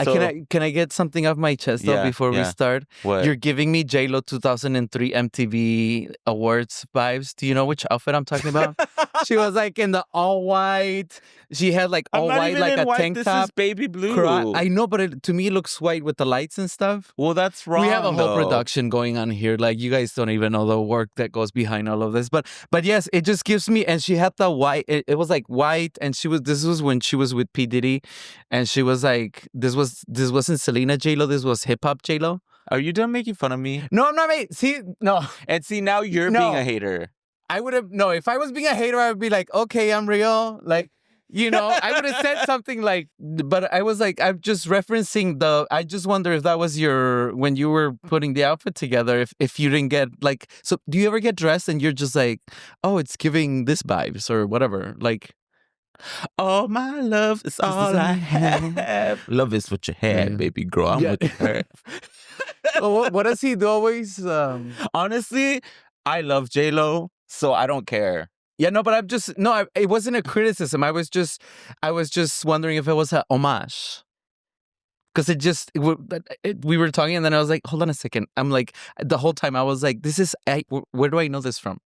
So Can I get something off my chest though before we start? What? You're giving me J-Lo 2003 MTV Awards vibes. Do you know which outfit I'm talking about? She was like in the all white. She had like all white, like a tank this top. is baby blue. I know, but to me it looks white with the lights and stuff. Well, that's wrong. We have a whole though. production going on here. Like you guys don't even know the work that goes behind all of this. But yes, it just gives me. And she had the white. It was like white, and this was when she was with P Diddy, and she was like, this wasn't Selena J-Lo. This was hip hop J-Lo. Are you done making fun of me? No, I'm not. See, no. And see, now you're being a hater. I would have if I was being a hater, I would be like, okay, I'm real. Like, you know, I would have said something like, but I was like, I'm just referencing I just wonder if that was when you were putting the outfit together, if you didn't get like, so do you ever get dressed and you're just like, oh, it's giving this vibes or whatever? Like, oh, my love is all I have. Love is what you have, baby girl. I'm what you have. What does he do always? Honestly, I love J-Lo, so I don't care. Yeah, no, but it wasn't a criticism. I was just wondering if it was a homage. Because we were talking and then I was like, hold on a second. I'm like, the whole time I was like, where do I know this from?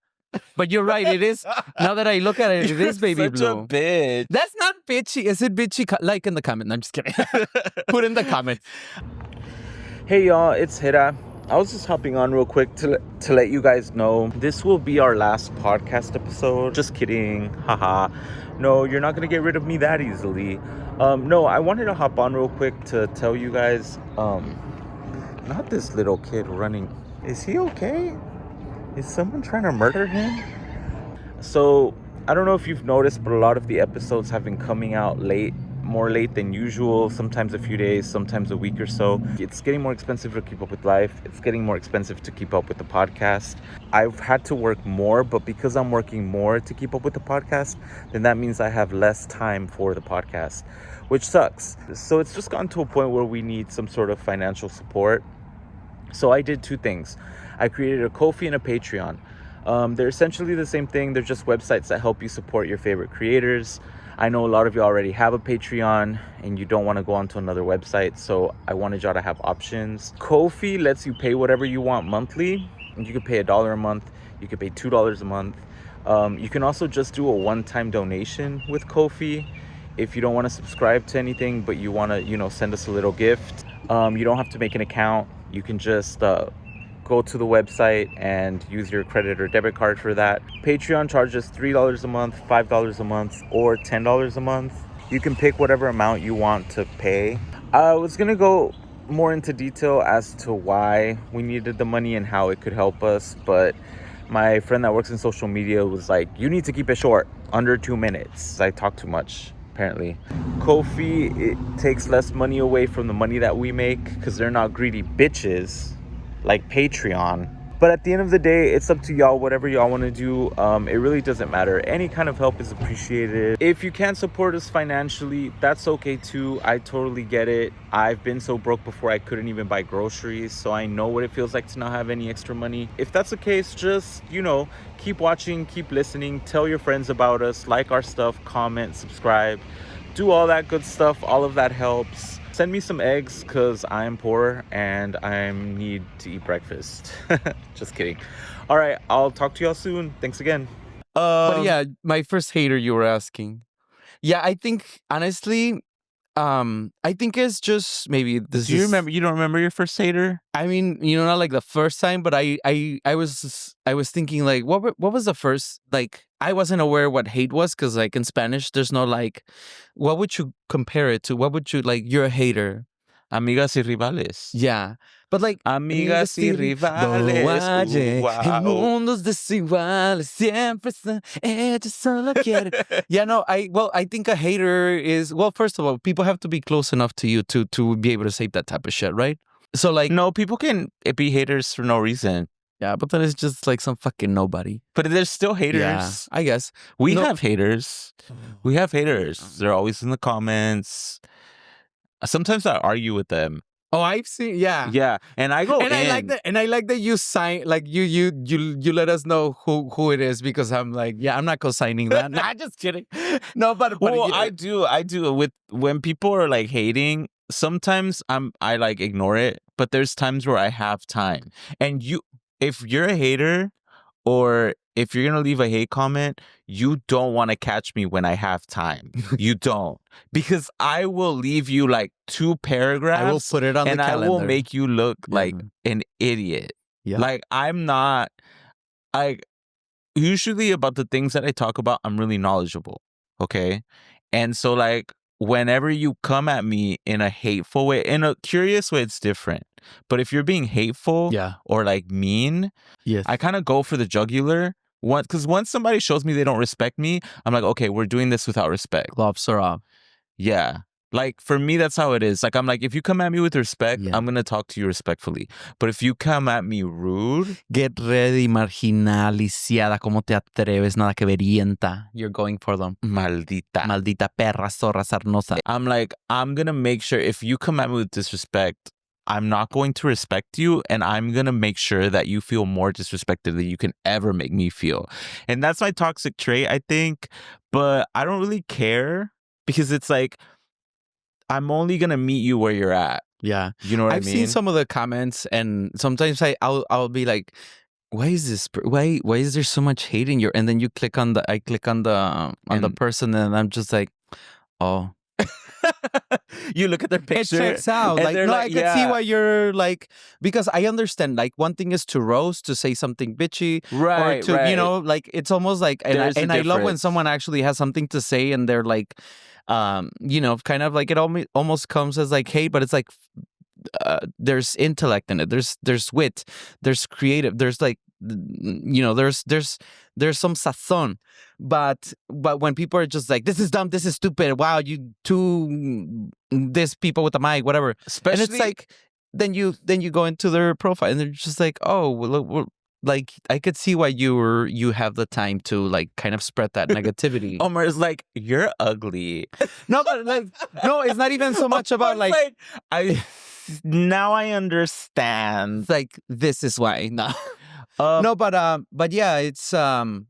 But you're right, it is. Now that I look at it, it is baby such blue. A bitch. That's not bitchy. Is it bitchy? Like in the comment. No, I'm just kidding. Put in the comment. Hey y'all, it's Hater-ade. I was just hopping on real quick to let you guys know this will be our last podcast episode. Just kidding. Haha. No, you're not going to get rid of me that easily. No, I wanted to hop on real quick to tell you guys, not this little kid running. Is he okay? Is someone trying to murder him? So, I don't know if you've noticed, but a lot of the episodes have been coming out more late than usual, sometimes a few days, sometimes a week or so. It's getting more expensive to keep up with life. It's getting more expensive to keep up with the podcast. I've had to work more, but because I'm working more to keep up with the podcast, then that means I have less time for the podcast, which sucks. So it's just gotten to a point where we need some sort of financial support. So I did two things. I created a Ko-fi and a Patreon. They're essentially the same thing. They're just websites that help you support your favorite creators. I know a lot of you already have a Patreon and you don't want to go onto another website, so I wanted y'all to have options. Ko-fi lets you pay whatever you want monthly. You can pay $1 a month. You can pay $2 a month. You can also just do a one-time donation with Ko-fi if you don't want to subscribe to anything, but you want to, send us a little gift. You don't have to make an account. You can just go to the website and use your credit or debit card for that. Patreon charges $3 a month, $5 a month, or $10 a month. You can pick whatever amount you want to pay. I was gonna go more into detail as to why we needed the money and how it could help us, but my friend that works in social media was like, you need to keep it short, under 2 minutes. I talk too much, apparently. Ko-fi, it takes less money away from the money that we make because they're not greedy bitches like Patreon. But at the end of the day, it's up to y'all, whatever y'all want to do. It really doesn't matter. Any kind of help is appreciated. If you can't support us financially, that's okay too. I totally get it. I've been so broke before I couldn't even buy groceries, so I know what it feels like to not have any extra money. If that's the case, just, keep watching, keep listening, tell your friends about us, like our stuff, comment, subscribe, do all that good stuff. All of that helps. Send me some eggs because I'm poor and I need to eat breakfast. Just kidding. All right, I'll talk to y'all soon. Thanks again. But yeah, my first hater you were asking. Yeah, I think honestly, I think it's just maybe this. Do you remember? You don't remember your first hater? I mean, not like the first time, but I was thinking like, what was the first, like, I wasn't aware what hate was because like in Spanish there's no like, what would you compare it to? What would you like? You're a hater. Amigas y rivales. Yeah. But like, amigas y rivales. Wow. En mundos desiguales siempre ellos solo quieren. Yeah, no, I think a hater is, well, first of all, people have to be close enough to you to be able to say that type of shit, right? So like, no, people can be haters for no reason. Yeah, but then it's just like some fucking nobody. But there's still haters. Yeah, I guess. We have haters. We have haters. They're always in the comments. Sometimes I argue with them. Oh, I've seen, yeah. Yeah, and I go and I like that you sign, like you let us know who it is, because I'm like, yeah, I'm not co-signing that. Nah, just kidding. No, but well, I do with when people are like hating. sometimes I like ignore it, but there's times where I have time. And if you're a hater or if you're gonna leave a hate comment, you don't want to catch me when I have time. You don't, because I will leave you like 2 paragraphs. I will put it on the and I will calendar. make you look like an idiot. Yeah. Like I'm not. Like usually about the things that I talk about, I'm really knowledgeable. Okay, and so like whenever you come at me in a hateful way, in a curious way, it's different. But if you're being hateful or like mean, yes, I kind of go for the jugular. Because once somebody shows me they don't respect me, I'm like, okay, we're doing this without respect. Gloves are off. Yeah. Like for me, that's how it is. Like I'm like, if you come at me with respect, I'm gonna talk to you respectfully. But if you come at me rude, get ready, marginal, lisiada, ¿cómo te atreves? Nada que verienta. You're going for them. Maldita perra, zorra, sarnosa. I'm like, I'm gonna make sure if you come at me with disrespect, I'm not going to respect you, and I'm gonna make sure that you feel more disrespected than you can ever make me feel. And that's my toxic trait, I think. But I don't really care because it's like, I'm only gonna meet you where you're at. Yeah, you know what I mean. I've seen some of the comments, and sometimes I'll be like, why is this? Why is there so much hate in your? And then I click on the person, and I'm just like, oh. You look at their picture. It checks out. Like, no, like, I can see why you're like, because I understand. Like, one thing is to roast, to say something bitchy, right? Or to you know, like it's almost like, and I love when someone actually has something to say, and they're like, you know, kind of like it almost comes as like hate, but it's like there's intellect in it. There's wit. There's creative. There's like, you know, there's some sazon. But when people are just like, this is dumb, this is stupid, wow, you this people with a mic, whatever. Especially, and it's like, then you go into their profile, and they're just like, oh, well, like I could see why you have the time to like kind of spread that negativity. Omar is like, you're ugly. No, but like, no, it's not even so much about like now I understand. Like, this is why. No. No, but yeah, it's not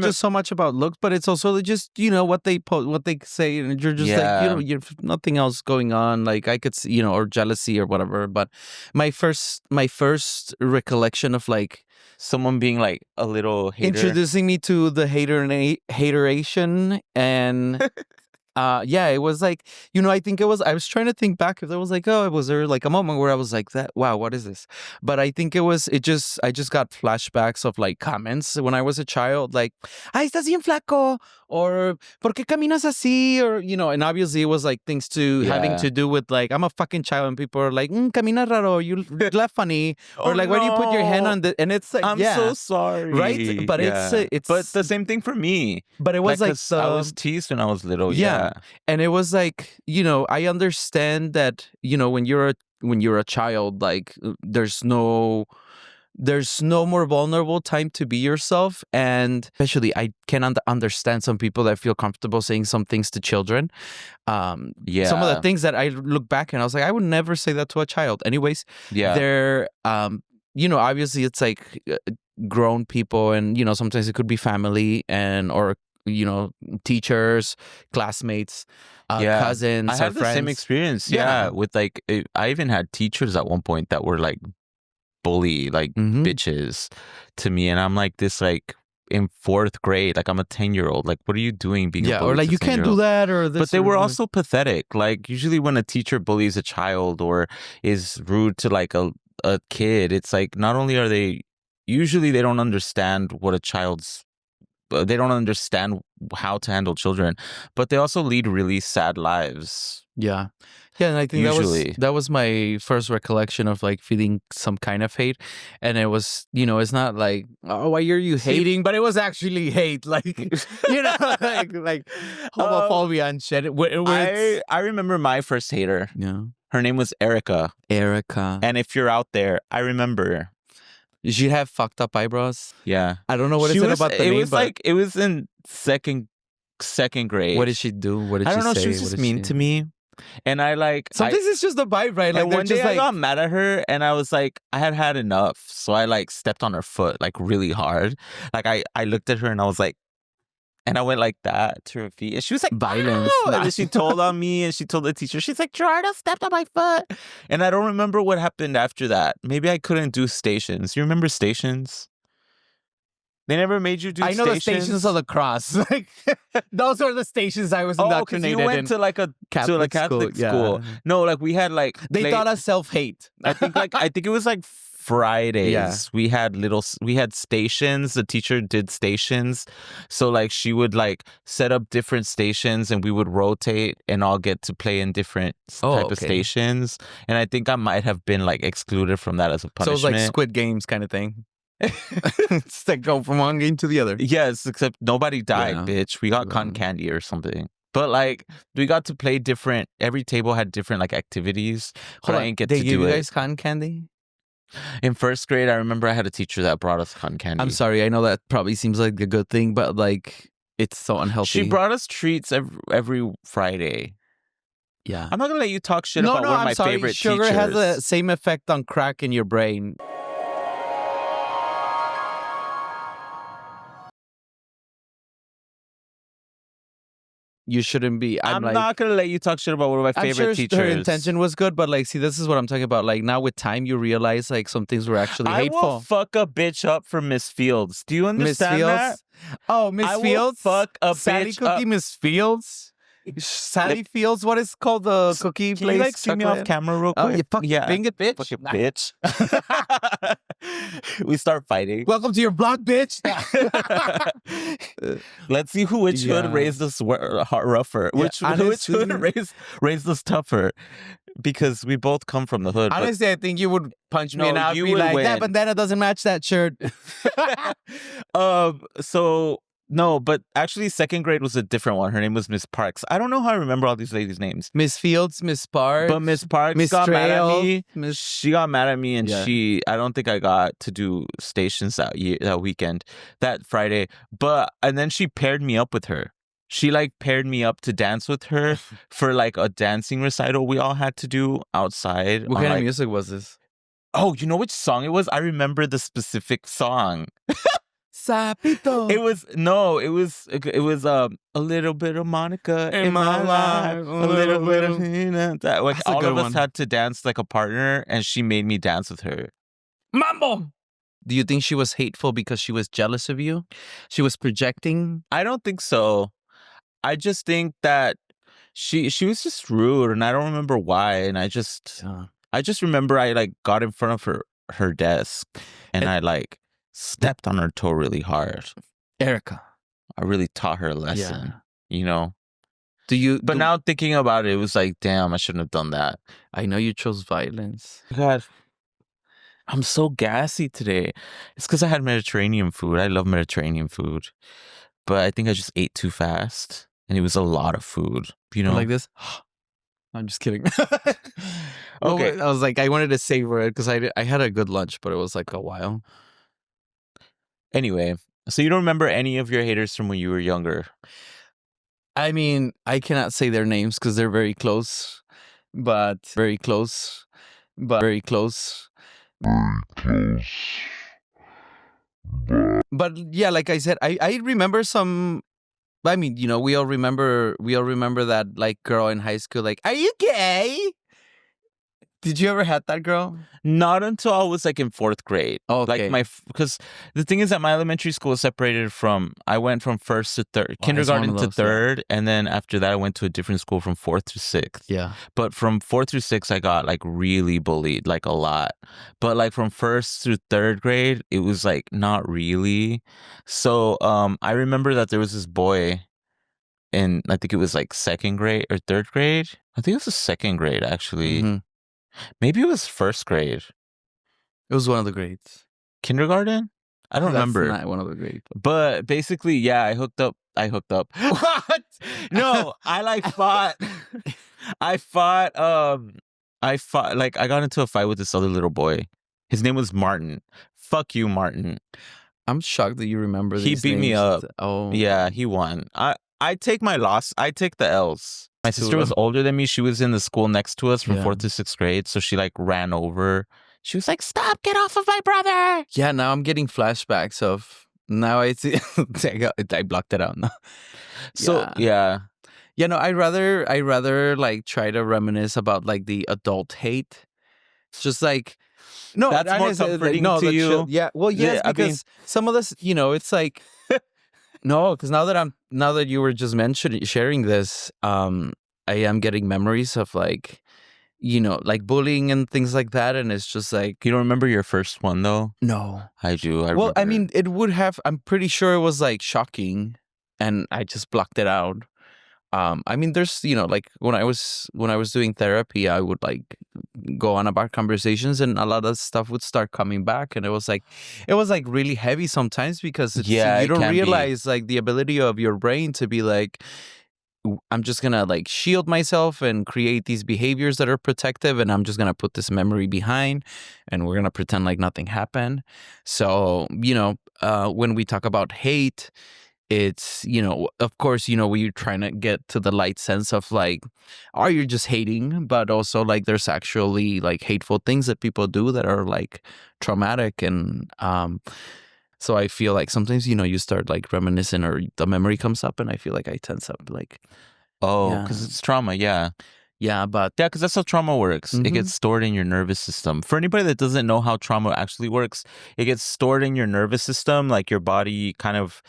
just so much about looks, but it's also just, you know, what they what they say, and you're just like, you know, you've nothing else going on. Like I could see, you know, or jealousy or whatever. But my first recollection of like someone being like a little hater, introducing me to the hateration, and yeah, it was like, you know, I was trying to think back if there was like, was there like a moment where I was like, that, wow, what is this? But I think I just got flashbacks of like comments when I was a child, like, ay, estás bien flaco, or ¿por qué caminas así? Or, you know, and obviously it was like things having to do with like, I'm a fucking child, and people are like, camina raro, you laugh funny, or like, why do you put your hand on the, and it's like, I'm so sorry. Right? But it's but the same thing for me. But it was like I was teased when I was little. Yeah. And it was like, you know, I understand that, you know, when you're a child, like there's no more vulnerable time to be yourself. And especially I can understand some people that feel comfortable saying some things to children. Some of the things that I look back and I was like, I would never say that to a child. Anyways, they're you know, obviously it's like grown people, and you know, sometimes it could be family or you know, teachers, classmates, cousins. I had the same experience. With like, I even had teachers at one point that were like bully, like bitches to me, and I'm like this, like in 4th grade, like I'm a 10-year-old. Like, what are you doing being a bully? Or like, you can't do that, or this. But they were also pathetic. Like, usually when a teacher bullies a child or is rude to like a kid, it's like, not only are they, usually they don't understand they don't understand how to handle children, but they also lead really sad lives. Yeah, and I think that was my first recollection of like feeling some kind of hate, and it was, you know, it's not like, oh, why are you hating, but it was actually hate, like, you know, like homophobia and shit. I remember my first hater. Yeah, her name was Erica, and if you're out there, I remember. She had fucked up eyebrows. Yeah, I don't know what it said about the name. It was like, it was in second grade. What did she do? What did she say? I don't know. She was just mean to me, and I like. Sometimes it's just the vibe, right? Like, and one day I got mad at her, and I was like, I had enough, so I like stepped on her foot like really hard. Like I looked at her and I was like, And I went like that to her feet. And she was like, Violence. "Ow!" And then she told on me and she told the teacher, she's like, Gerardo stepped on my foot. And I don't remember what happened after that. Maybe I couldn't do stations. You remember stations? They never made you do I know stations? the stations of the cross. Like, those are the stations I was because indoctrinated you went in. to like a Catholic Catholic school, school. yeah. No, like we had like They taught us self-hate. I think it was like Fridays. Yeah. We had stations. The teacher did stations. So like she would like set up different stations and we would rotate and all get to play in different type of stations. And I think I might have been like excluded from that as a punishment. So it was like Squid Games kind of thing. It's like go from one game to the other. Yes, except nobody died, bitch. We got cotton candy or something. But like we got to play different. Every table had different like activities. But I didn't get to do it. They gave you guys cotton candy? In first grade, I remember I had a teacher that brought us cotton candy. I'm sorry, I know that probably seems like a good thing, but like it's so unhealthy. She brought us treats every Friday. Yeah. I'm not gonna let you talk shit about one of my favorite Sugar teachers. has the same effect on crack in your brain. You shouldn't be. I'm like, not gonna let you talk shit about one of my favorite teachers. Her intention was good, but like, see, this is what I'm talking about. Like now, with time, you realize like some things were actually hateful. I will fuck a bitch up for Miss Fields. Do you understand that? Oh, Miss Fields. Will fuck a Sally bitch Cookie, up. Miss Fields. Sally Fields. What is called the cookie Can place? you like see me off camera real quick? Oh, you fucking bing it, bitch. Fucking bitch. We start fighting. Welcome to your block, bitch. Let's see which hood raised us rougher. Which hood raised us tougher. Because we both come from the hood. Honestly, I think you would punch me and I'd be like, that bandana doesn't match that shirt. No, but actually second grade was a different one. Her name was Miss Parks. I don't know how I remember all these ladies' names. Miss Fields, Miss Parks. But Miss Parks Miss got mad at me. Miss... She got mad at me and I don't think I got to do stations that weekend, that Friday. And then she paired me up with her. She like paired me up to dance with her for like a dancing recital we all had to do outside. What kind of music was this? Oh, you know which song it was? I remember the specific song. Sapito. It was a little bit of Monica in my life, a little bit of that. Like all of us had to dance like a partner, and she made me dance with her. Mambo. Do you think she was hateful because she was jealous of you? She was projecting? I don't think so. I just think that she was just rude, and I don't remember why. And I just remember I like got in front of her desk, and I like stepped on her toe really hard. Erica. I really taught her a lesson, you know? But now thinking about it, it was like, damn, I shouldn't have done that. I know you chose violence. God, I'm so gassy today. It's because I had Mediterranean food. I love Mediterranean food. But I think I just ate too fast. And it was a lot of food, you know? Like this? I'm just kidding. Okay. I was like, I wanted to savor it because I had a good lunch, but it was like a while. Anyway, so you don't remember any of your haters from when you were younger? I mean, I cannot say their names because they're very close, but very close. But yeah, like I said, I remember some. I mean, you know, we all remember that like girl in high school. Like, are you gay? Did you ever had that girl? Not until I was like in fourth grade. Oh, okay. Like because the thing is that my elementary school was separated from, I went from first to third, kindergarten to third. And then after that, I went to a different school from fourth to sixth. Yeah. But from fourth through sixth, I got like really bullied, like a lot. But like from first through third grade, it was like not really. So I remember that there was this boy in, I think it was like second grade or third grade. I think it was the second grade actually. Mm-hmm. Maybe it was first grade. It was one of the grades. Kindergarten? I don't remember. Not one of the grades. But basically, yeah, I hooked up. What? No, I like fought. I got into a fight with this other little boy. His name was Martin. Fuck you, Martin. I'm shocked that you remember these He beat me up. Oh. Yeah, he won. I take my loss. I take the L's. My sister was older than me. She was in the school next to us from fourth to sixth grade. So she like ran over. She was like, "Stop, get off of my brother." Yeah, now I'm getting flashbacks of Now I see. I blocked it out now. So yeah. Yeah, no, I rather like try to reminisce about like the adult hate. It's just like no, That's I more didn't say, like, comforting no, to you. yeah, well, yes, I mean, because some of this, it's like no, because now that you were just mentioning sharing this, I am getting memories of like like bullying and things like that, and it's just like you don't remember your first one though? no. I do. I Well, I remember. mean, it would have. I'm pretty sure it was like shocking, and I just blocked it out. I mean, there's like when I was doing therapy, I would like go on about conversations, and a lot of stuff would start coming back, and it was like really heavy sometimes because Yeah, you it don't can be. realize like the ability of your brain to be like, I'm just gonna like shield myself and create these behaviors that are protective, and I'm just gonna put this memory behind, and we're gonna pretend like nothing happened. So when we talk about hate, it's of course we're trying to get to the light sense of like, are you just hating, but also like there's actually like hateful things that people do that are like traumatic, and so I feel like sometimes you start like reminiscing or the memory comes up, and I feel like I tense up like Oh, yeah, because it's trauma. Yeah. yeah, but Yeah, because that's how trauma works. It mhm. gets stored in your nervous system. For anybody that doesn't know how trauma actually works, it gets stored in your nervous system. Like your body kind of,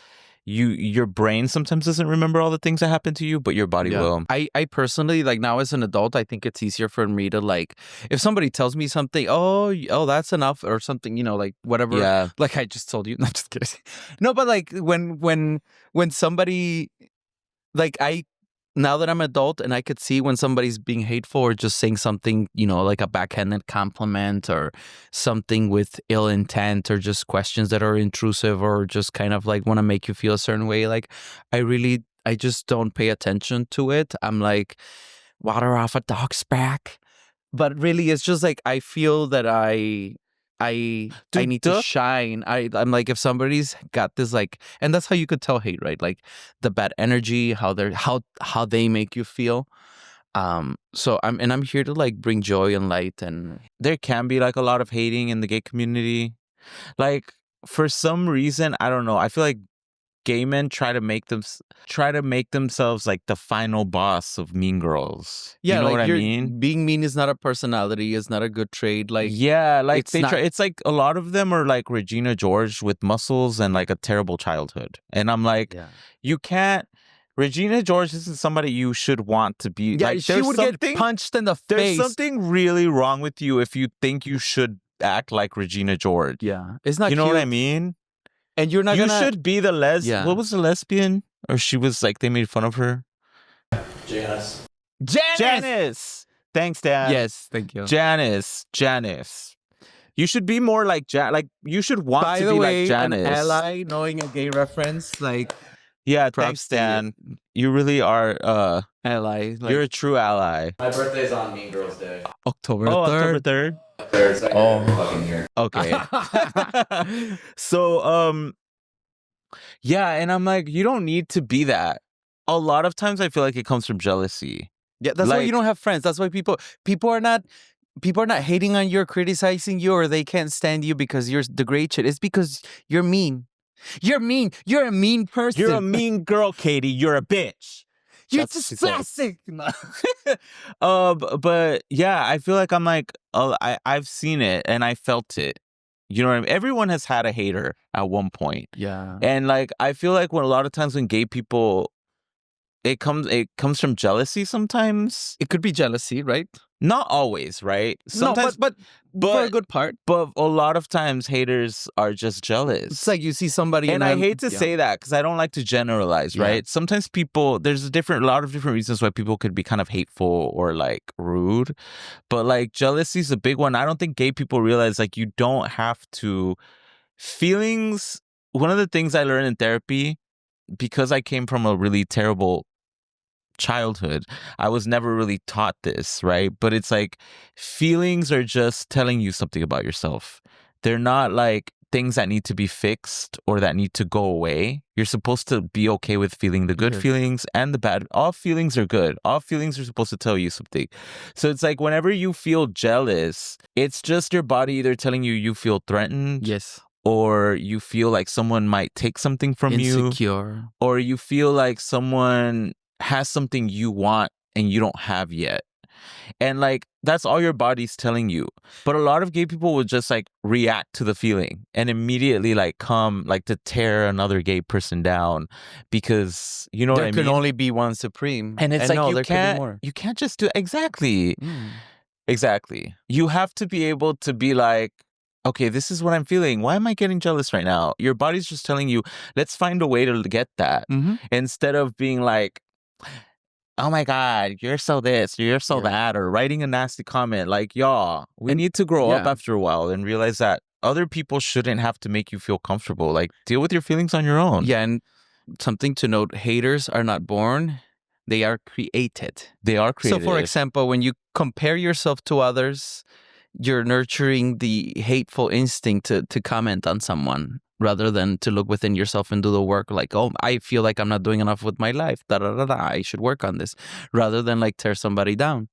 your brain sometimes doesn't remember all the things that happened to you, but your body Yeah. will. I personally, like, now as an adult, I think it's easier for me to like, if somebody tells me something, oh, that's enough or something, like whatever, Yeah. like I just told you, not just kidding. No, but like when somebody, like, now that I'm adult and I could see when somebody's being hateful or just saying something, like a backhanded compliment or something with ill intent or just questions that are intrusive or just kind of like want to make you feel a certain way. Like, I just don't pay attention to it. I'm like, water off a dog's back. But really, it's just like I feel that I Dude, need to shine. I'm like, if somebody's got this like, and that's how you could tell hate, right? Like the bad energy, how they make you feel. So I'm here to like bring joy and light, and there can be like a lot of hating in the gay community. Like, for some reason, I don't know. I feel like gay men try to make themselves like the final boss of Mean Girls. You yeah, know what like I you're mean? being mean is not a personality, it's not a good trait. Like Yeah, like it's they not. try. It's like a lot of them are like Regina George with muscles and like a terrible childhood. And I'm like, Yeah. you can't. Regina George isn't somebody you should want to be. Yeah, Like, she would get punched in the there's face. something really wrong with you if you think you should act like Regina George. Yeah, it's not You know cute. what I mean? And you're not You gonna. should be the Yeah. What was the lesbian? Or she was like, they made fun of her. Janice. Janice. Thanks, Dan. Yes, thank you. Janice. You should be more like like you should want By to the be way, like an Janice. ally knowing a gay reference, like Yeah, props thanks, to you. Dan. You really are Ally. Like, you're a true ally. My birthday's on Mean Girls Day. October Oh, 3rd. October 3rd? Third, so Oh. fucking year. Okay. So yeah, and I'm like, you don't need to be that. A lot of times I feel like it comes from jealousy. Yeah, that's why you Like- don't have friends. That's why people are not hating on you or criticizing you, or they can't stand you because you're the great shit. It's because you're mean. You're mean. You're a mean person. You're a mean girl, Katie. You're a bitch. You're That's what just she said. plastic. But yeah, I feel like I'm like, I've seen it and I felt it. You know what I mean? Everyone has had a hater at one point. Yeah. And like, I feel like when a lot of times when gay people, it comes from jealousy sometimes. It could be jealousy, right? Not always, right? Sometimes, no, but for a good part. but a lot of times haters are just jealous. It's like you see somebody, And I hate to say that because I don't like to generalize, Yeah. right? Sometimes people, there's a lot of different reasons why people could be kind of hateful or like rude, but like jealousy is a big one. I don't think gay people realize like you don't have to feelings. One of the things I learned in therapy, because I came from a really terrible childhood, I was never really taught this, right? But it's like feelings are just telling you something about yourself. They're not like things that need to be fixed or that need to go away. You're supposed to be okay with feeling the good Yes. feelings and the bad. All feelings are good. All feelings are supposed to tell you something. So it's like whenever you feel jealous, it's just your body either telling you feel threatened Yes. or you feel like someone might take something from you, Insecure. or you feel like someone has something you want and you don't have yet. And like that's all your body's telling you. But a lot of gay people would just like react to the feeling and immediately like come like to tear another gay person down because you know what I There mean? can only be one supreme. And it's like no, you there could be can't more. you can't just do exactly. Mm. Exactly. You have to be able to be like, okay, this is what I'm feeling. Why am I getting jealous right now? Your body's just telling you, let's find a way to get that. Mm-hmm. Instead of being like, oh my God, you're so this, you're so Yeah. that, or writing a nasty comment. Like, y'all, we need to grow up yeah. after a while and realize that other people shouldn't have to make you feel comfortable. Like, deal with your feelings on your own. Yeah, and something to note, haters are not born, they are created. They are created. So, for example, when you compare yourself to others, you're nurturing the hateful instinct to comment on someone rather than to look within yourself and do the work like, oh, I feel like I'm not doing enough with my life. Da, da, da, da. I should work on this rather than like tear somebody down.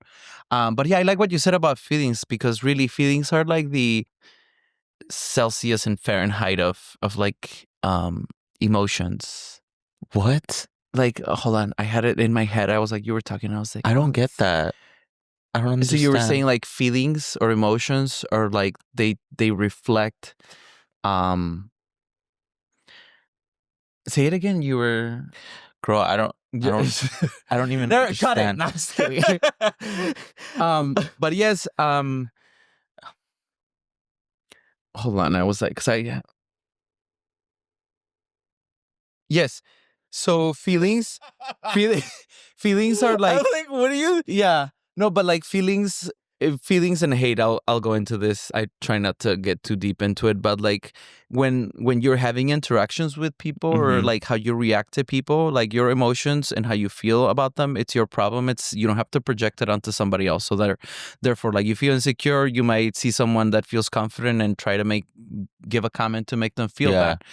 But yeah, I like what you said about feelings because really feelings are like the Celsius and Fahrenheit of like emotions. What? Like, hold on. I had it in my head. I was like, you were talking. I was like, I don't get that. I don't understand. So you were saying like feelings or emotions or like they reflect say it again. You were Girl, I don't even understand. Cut it. But yes, hold on. I was like, yes. So feelings are like, I'm like, what are you? yeah, no, but like feelings and hate. I'll go into this. I try not to get too deep into it, but like when you're having interactions with people or Mhm. like how you react to people, like your emotions and how you feel about them, it's your problem. It's you don't have to project it onto somebody else. So that therefore, like you feel insecure, you might see someone that feels confident and try to give a comment to make them feel Yeah. bad.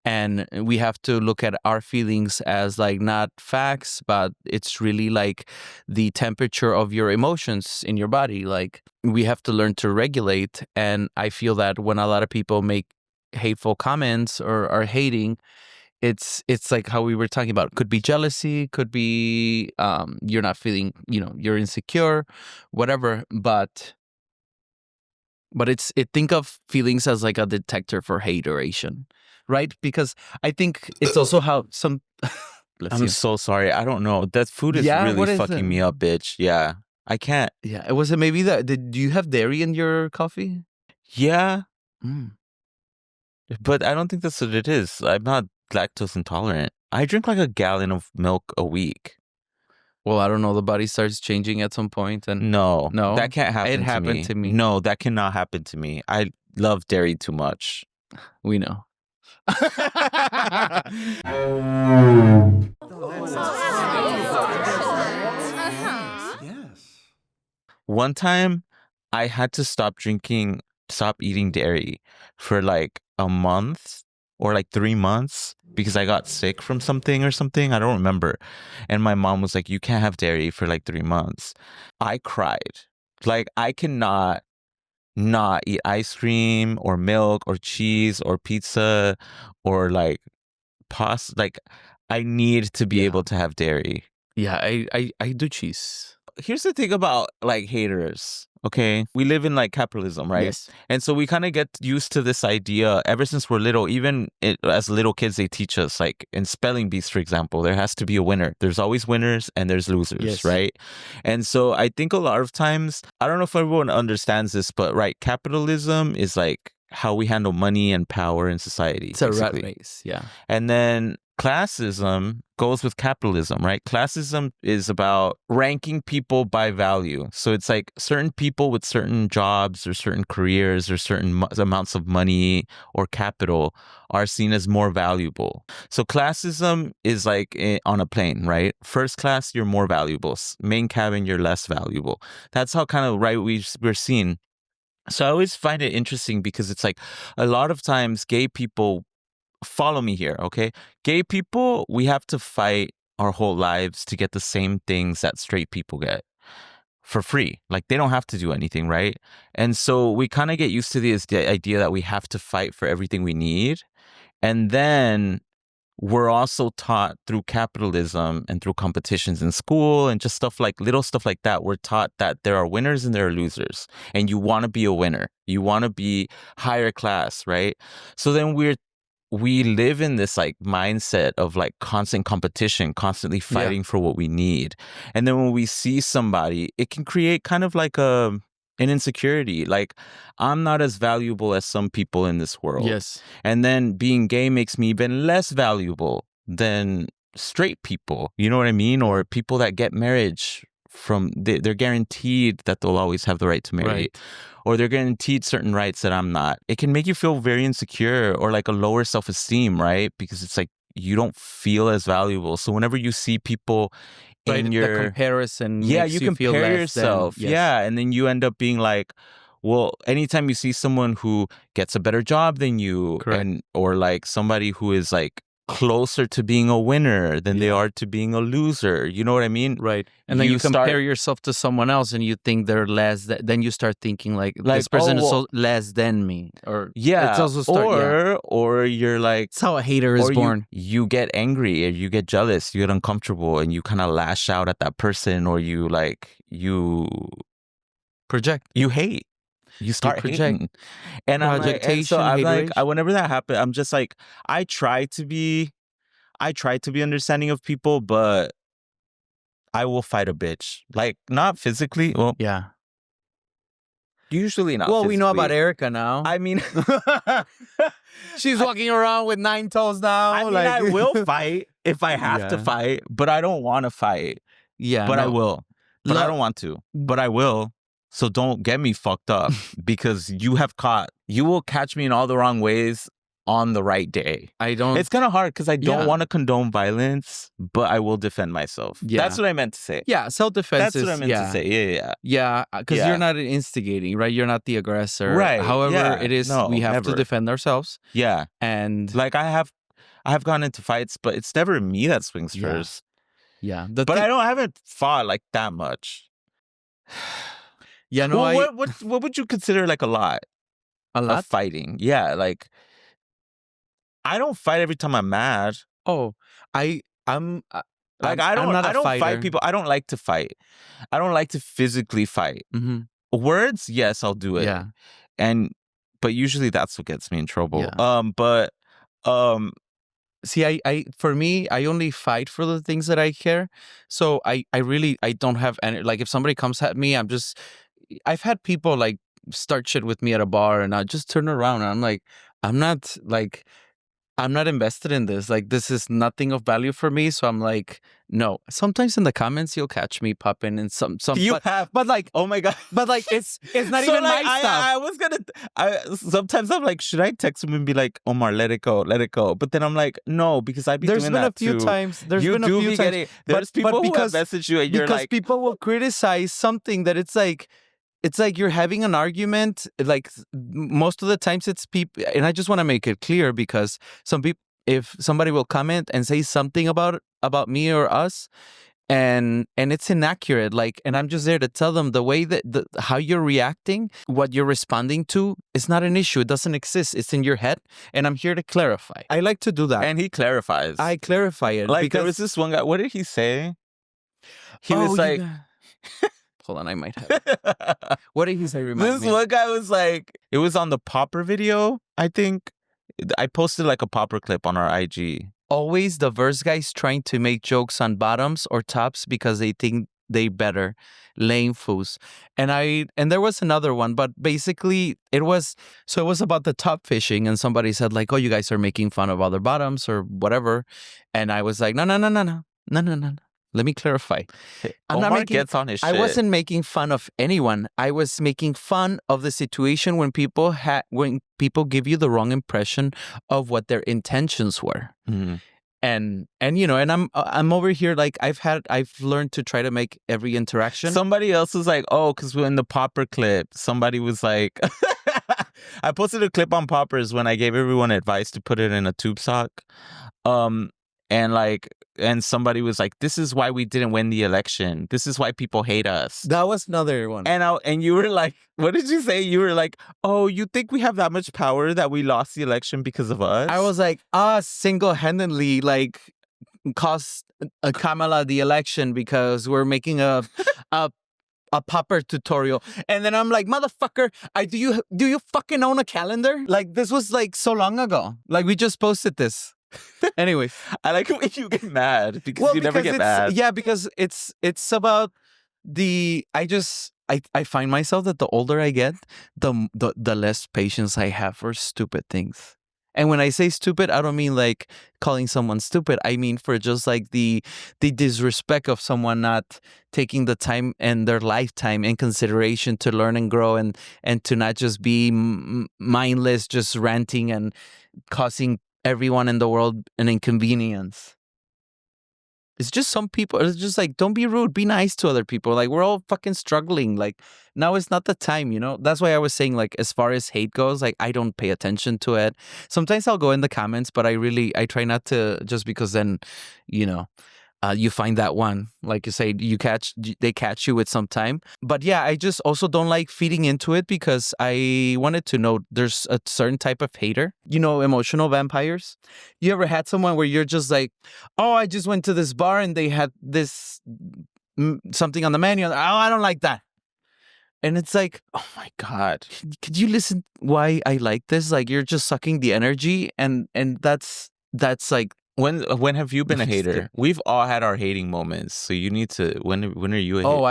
And we have to look at our feelings as like not facts, but it's really like the temperature of your emotions in your body. Like we have to learn to regulate. And I feel that when a lot of people make hateful comments or are hating, it's like how we were talking about. Could be jealousy, could be you're not feeling, you're insecure, whatever. But think of feelings as like a detector for hateration, right? Because I think it's also how some. Bless I'm you. so sorry. I don't know. That food is Yeah, what really is fucking it? me up, bitch. Yeah. I can't. Yeah, it was maybe that. Do you have dairy in your coffee? Yeah. Mm. But I don't think that's what it is. I'm not lactose intolerant. I drink like a gallon of milk a week. Well, I don't know. The body starts changing at some point, and No. No? That can't happen It happened to me. No, that cannot happen to me. I love dairy too much. we know. One time I had to stop eating dairy for like a month or like 3 months because I got sick from something or something. I don't remember. And my mom was like, you can't have dairy for like 3 months. I cried. Like I cannot not eat ice cream or milk or cheese or pizza or like pasta. Like I need to be Yeah. able to have dairy. Yeah, I do cheese. Here's the thing about like haters. Okay, we live in like capitalism, right? Yes. And so we kind of get used to this idea ever since we're little. Even as little kids, they teach us like in spelling bees, for example, there has to be a winner. There's always winners and there's losers, Yes. right? And so I think a lot of times, I don't know if everyone understands this, but right, capitalism is like how we handle money and power in society. It's a rat basically. race. Yeah. And then classism goes with capitalism, right? Classism is about ranking people by value. So it's like certain people with certain jobs or certain careers or certain amounts of money or capital are seen as more valuable. So classism is like on a plane, right? First class, you're more valuable. Main cabin, you're less valuable. That's how kind of right we're seen. So I always find it interesting because it's like a lot of times gay people, follow me here, okay? Gay people, we have to fight our whole lives to get the same things that straight people get. for free. Like they don't have to do anything, right? And so we kind of get used to the idea that we have to fight for everything we need. And then we're also taught through capitalism and through competitions in school and just little stuff like that. We're taught that there are winners and there are losers, and you want to be a winner. You want to be higher class, right? So then we live in this like mindset of like constant competition, constantly fighting for what we need. And then when we see somebody, it can create kind of like an insecurity. Like, I'm not as valuable as some people in this world. Yes. And then being gay makes me even less valuable than straight people. You know what I mean? Or people that get marriage they're guaranteed that they'll always have the right to marry. Right. Or they're guaranteed certain rights that I'm not. It can make you feel very insecure or like a lower self-esteem, right? Because it's like you don't feel as valuable. So whenever you see people in the comparison, makes you feel compare less yourself. than, yes. Yeah, and then you end up being like, well, anytime you see someone who gets a better job than you, Correct. or like somebody who is like closer to being a winner than they are to being a loser, you know what I mean? Right. And then you compare yourself to someone else and you think they're less. Then you start thinking like this person is so less than me. Or it's also or you're like, that's how a hater is born. You get angry or you get jealous, you get uncomfortable, and you kind of lash out at that person, or you project. You hate. You start hating. And I'm like, whenever that happens, I'm just like, I try to be understanding of people, but I will fight a bitch. Like, not physically. Well, yeah. Usually not. Well, physically. We know about Erica now. I mean, she's walking around with 9 toes now. I mean, I will fight if I have to fight, but I don't want to fight. Yeah. But I will. But I don't want to. But I will. So don't get me fucked up, because you will catch me in all the wrong ways on the right day. It's kind of hard because I don't want to condone violence, but I will defend myself. Yeah. That's what I meant to say. Yeah, self-defense. That's what I meant to say. Yeah. Yeah, because you're not instigating, right? You're not the aggressor. Right. However, it is, we have to defend ourselves. Yeah. And like I have gone into fights, but it's never me that swings first. Yeah. But I haven't fought like that much. Yeah, no. What would you consider like a lot? A lot of fighting? Yeah, like I don't fight every time I'm mad. Oh, I'm like I don't fight people. I don't like to fight. I don't like to physically fight. Mm-hmm. Words, yes, I'll do it. Yeah, but usually that's what gets me in trouble. Yeah. See, for me, I only fight for the things that I care. So I don't have any, like, if somebody comes at me, I've had people like start shit with me at a bar, and I just turn around and I'm like, I'm not invested in this. Like, this is nothing of value for me. So I'm like, no. Sometimes in the comments you'll catch me popping in some. But like, oh my god. But like, it's not even like, my stuff. I was gonna. Sometimes I'm like, should I text him and be like, Omar, let it go. But then I'm like, no, because I've been doing that too. There's been a few times. There's people who have messaged you and you're like, because people will criticize something that it's like you're having an argument. Like, most of the times it's people, and I just want to make it clear, because if somebody will comment and say something about me or us, and it's inaccurate, like, and I'm just there to tell them the way that how you're reacting, what you're responding to, is not an issue. It doesn't exist. It's in your head, and I'm here to clarify. I like to do that, and he clarifies. I clarify it. Like, there was this one guy. What did he say? He was like. Hold on, I might have. What did he say? This one guy was like, it was on the Popper video, I think. I posted like a Popper clip on our IG. Always the verse guys trying to make jokes on bottoms or tops because they think they better. Lame fools. And there was another one, but basically it was about the top fishing, and somebody said like, oh, you guys are making fun of other bottoms or whatever. And I was like, no. Let me clarify. Omar gets on his shit. I wasn't making fun of anyone. I was making fun of the situation when people give you the wrong impression of what their intentions were. Mm-hmm. And I'm over here, like, I've learned to try to make every interaction. Somebody else was like, oh, because in the Popper clip, somebody was like, I posted a clip on Poppers when I gave everyone advice to put it in a tube sock. and somebody was like, this is why we didn't win the election. This is why people hate us. That was another one. And you were like, what did you say? You were like, oh, you think we have that much power that we lost the election because of us? I was like, single-handedly, like, cost Kamala the election because we're making a popper tutorial. And then I'm like, motherfucker, do you fucking own a calendar? Like, this was like so long ago. Like, we just posted this. Anyway, I like when you get mad because you never get mad. Yeah, because it's about I find myself that the older I get, the less patience I have for stupid things. And when I say stupid, I don't mean like calling someone stupid. I mean for just like the disrespect of someone not taking the time and their lifetime in consideration to learn and grow and to not just be mindless, just ranting and causing everyone in the world an inconvenience. It's just some people, it's just like, don't be rude, be nice to other people. Like, we're all fucking struggling. Like, now is not the time, you know? That's why I was saying, like, as far as hate goes, like, I don't pay attention to it. Sometimes I'll go in the comments, but I try not to, just because then, you know, you find that one, like you say, they catch you with some time. But yeah, I just also don't like feeding into it because I wanted to know there's a certain type of hater, you know, emotional vampires. You ever had someone where you're just like, oh, I just went to this bar and they had this something on the menu. Oh, I don't like that. And it's like, oh my God, could you listen why I like this? Like, you're just sucking the energy and that's like, when have you been a hater? We've all had our hating moments. So you need to, when are you a hater? Oh,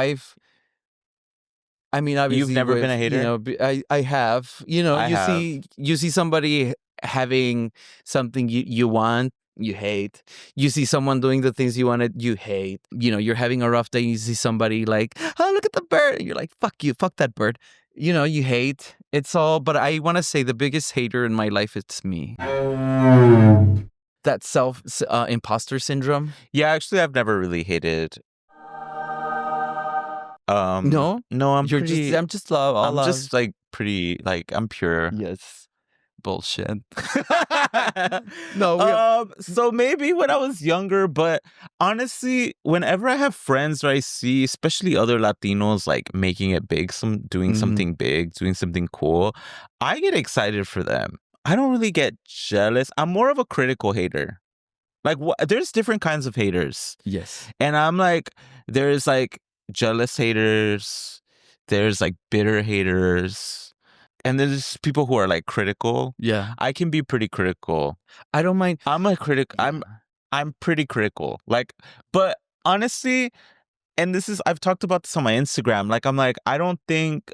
I mean, obviously, you've never been a hater? You know, I have. You know, you see somebody having something you want, you hate. You see someone doing the things you wanted, you hate. You know, you're having a rough day, you see somebody like, oh, look at the bird. And you're like, fuck you, fuck that bird. You know, you hate. It's all, but I want to say the biggest hater in my life, it's me. That imposter syndrome. Yeah, actually, I've never really hated. No, I'm just love. Just like pretty, like I'm pure. Yes, bullshit. No. So maybe when I was younger, but honestly, whenever I have friends or I see, especially other Latinos, like making it big, doing something big, doing something cool, I get excited for them. I don't really get jealous. I'm more of a critical hater. Like, there's different kinds of haters. Yes. And I'm like, there's like jealous haters. There's like bitter haters. And there's people who are like critical. Yeah. I can be pretty critical. I don't mind. I'm a critic. Yeah. I'm pretty critical. Like, but honestly, and I've talked about this on my Instagram. Like, I'm like, I don't think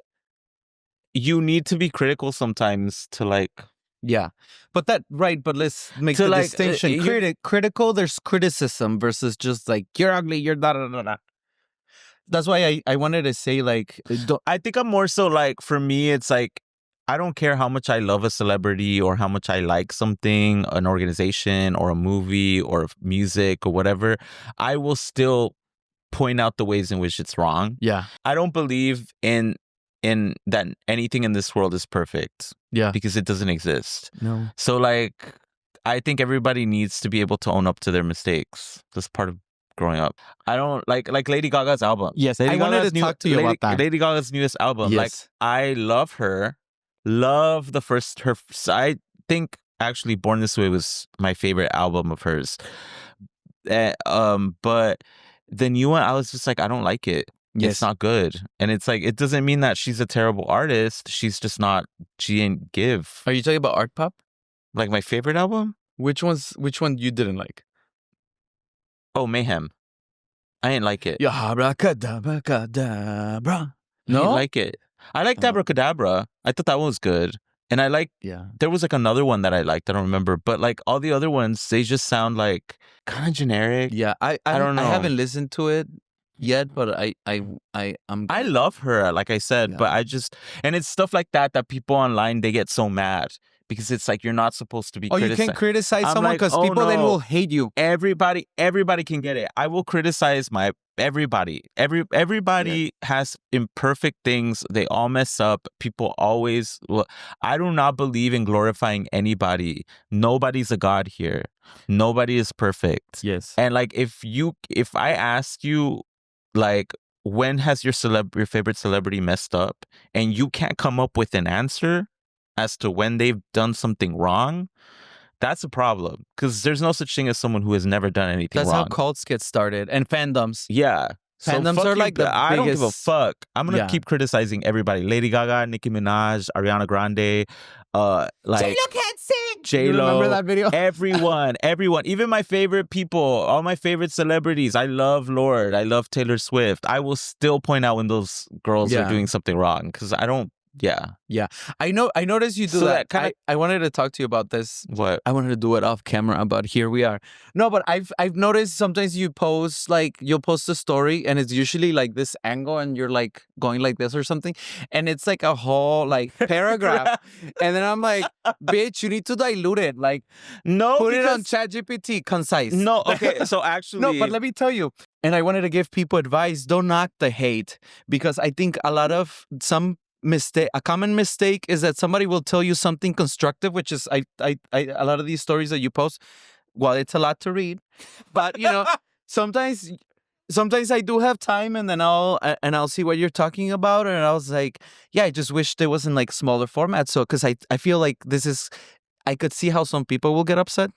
you need to be critical sometimes to like. Yeah, but let's make the distinction. Critical, there's criticism versus just like, you're ugly, you're da-da-da-da. That's why I wanted to say, like, I think I'm more so like, for me, it's like, I don't care how much I love a celebrity or how much I like something, an organization or a movie or music or whatever. I will still point out the ways in which it's wrong. Yeah. I don't believe in that anything in this world is perfect. Yeah. Because it doesn't exist. No. So like, I think everybody needs to be able to own up to their mistakes. That's part of growing up. I don't like Lady Gaga's album. Yes, I wanted to talk to you about that. Lady Gaga's newest album. Yes. Like, I love her. Love her. I think actually Born This Way was my favorite album of hers. But the new one, I was just like, I don't like it. Yes. It's not good. And it's like, it doesn't mean that she's a terrible artist. She's just not, she didn't give. Are you talking about Art Pop? Like my favorite album? Which one you didn't like? Oh, Mayhem. I didn't like it. Yeah, abracadabra. No? I didn't like it. I liked Abracadabra. I thought that one was good. And I liked, there was like another one that I liked. I don't remember. But like all the other ones, they just sound like kind of generic. Yeah, I don't know. I haven't listened to it yet, but I love her, like I said, but I just, and it's stuff like that people online, they get so mad because it's like you're not supposed to be Oh, you criticized. can't criticize I'm someone like, because oh, people then no. will hate you. Everybody can get it. I will criticize everybody. Everybody has imperfect things. They all mess up. People always. Well, I do not believe in glorifying anybody. Nobody's a god here. Nobody is perfect. Yes. And like if I ask you, like, when has your favorite celebrity messed up, and you can't come up with an answer as to when they've done something wrong, that's a problem, because there's no such thing as someone who has never done anything That's wrong. how cults get started and fandoms. Yeah. So Fandoms fuck are you, like the I don't give a biggest- fuck. I'm gonna Yeah. keep criticizing everybody. Lady Gaga, Nicki Minaj, Ariana Grande, like J-Lo can't sing. J-Lo, You remember that video? everyone, even my favorite people, all my favorite celebrities. I love Lorde. I love Taylor Swift. I will still point out when those girls are doing something wrong, because I don't. Yeah. I noticed you do So that. that kinda- I wanted to talk to you about this. What? I wanted to do it off camera, but here we are. No, but I've noticed sometimes you post, like, you'll post a story and it's usually like this angle and you're like going like this or something, and it's like a whole like paragraph, and then I'm like, bitch, you need to dilute it, like, No, put it on because ChatGPT, concise. no. Okay, so actually, No, but let me tell you, and I wanted to give people advice: don't knock the hate, because I think a common mistake is that somebody will tell you something constructive, which is I a lot of these stories that you post, well, it's a lot to read, but sometimes I do have time, and then I'll see what you're talking about, and I was like, yeah, I just wish there wasn't like smaller format, so because I feel like I could see how some people will get upset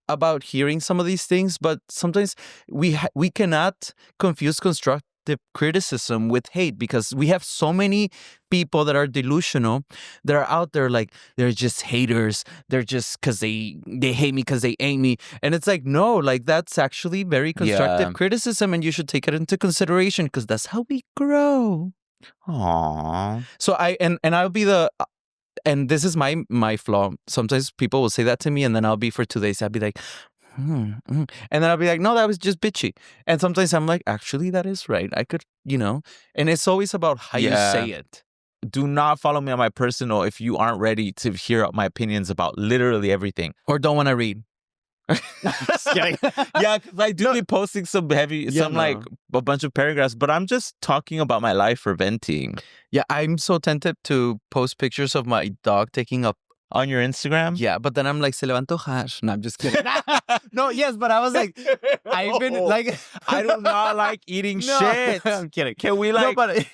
about hearing some of these things, but sometimes we cannot confuse constructive criticism with hate, because we have so many people that are delusional, that are out there like they're just haters, they're just because they hate me because they ain't me, and it's like, no, like that's actually very constructive criticism, and you should take it into consideration, because that's how we grow. Aww. So I'll be and this is my flaw. Sometimes people will say that to me, and then I'll be for 2 days, I'll be like, and then I'll be like, no, that was just bitchy. And sometimes I'm like, actually, that is right. I could, and it's always about how you say it. Do not follow me on my personal if you aren't ready to hear my opinions about literally everything. Or don't want to read. Just kidding. Yeah, because I do be posting some like a bunch of paragraphs, but I'm just talking about my life or venting. Yeah, I'm so tempted to post pictures of my dog taking a on your Instagram. Yeah, but then I'm like, se le va a antojar. No, I'm just kidding. No, yes, but I was like, I've been like, I do not like eating shit. I'm kidding. Can we like? No, but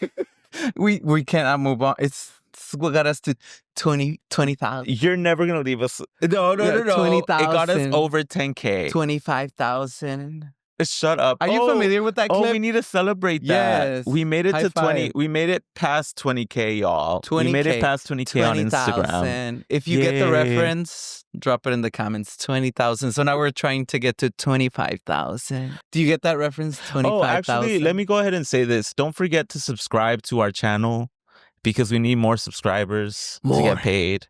we cannot move on. It's what got us to 20,000. You're never gonna leave us. No. 20,000. It got us over 10K. 25,000. Shut up. Are you familiar with that clip? Oh, we need to celebrate that. Yes. We made it High to 20. five. We made it past 20K, y'all. 20K. We made it past 20K on 20,000. Instagram. If you get the Yay. reference, drop it in the comments. 20,000. So now we're trying to get to 25,000. Do you get that reference? 25,000. Oh, actually, let me go ahead and say this. Don't forget to subscribe to our channel, because we need more subscribers to get paid.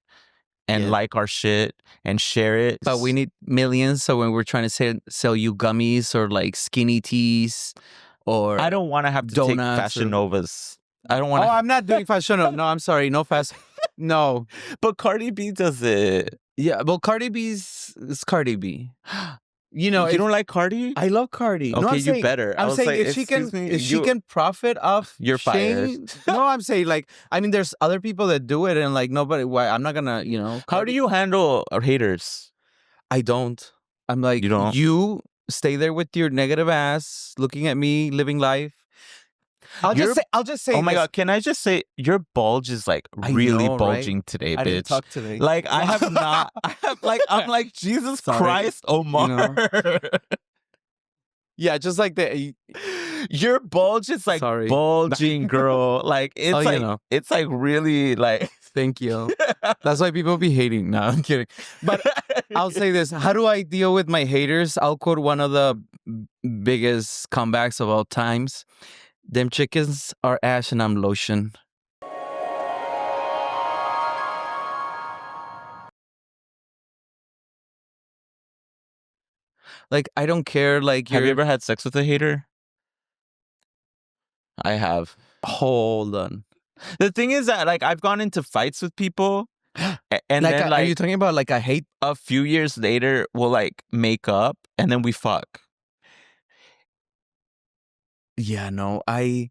And like our shit and share it. But we need millions. So when we're trying to sell you gummies or like skinny teas, or I don't want to have to take Fashion Novas. I don't want to. Oh, I'm not doing Fashion Nova. No, I'm sorry. No fast. No. But Cardi B does it. Yeah. Well, Cardi B's is Cardi B. You don't like Cardi? I love Cardi. Okay, no, I'm you saying, better. I'm saying like, if she can profit off you're Shane, fired. No, I'm saying like, I mean, there's other people that do it, and like nobody. Why? I'm not gonna. How do you handle haters? I don't. I'm like, you don't. You stay there with your negative ass, looking at me living life. I'll just say. Oh my God! Can I just say your bulge is like really bulging today, bitch. I didn't talk today. Like I have not. I'm like Jesus Christ, Omar. Yeah, just like the. Your bulge is like bulging, girl. Like it's it's like really like. Thank you. That's why people be hating. No, I'm kidding. But I'll say this. How do I deal with my haters? I'll quote one of the biggest comebacks of all times. Them chickens are ash and I'm lotion. Like, I don't care. Like, have you ever had sex with a hater? I have. Hold on. The thing is that like I've gone into fights with people And Like, then are you talking about like a hate? a few years later we'll like make up and then we fuck. Yeah, no,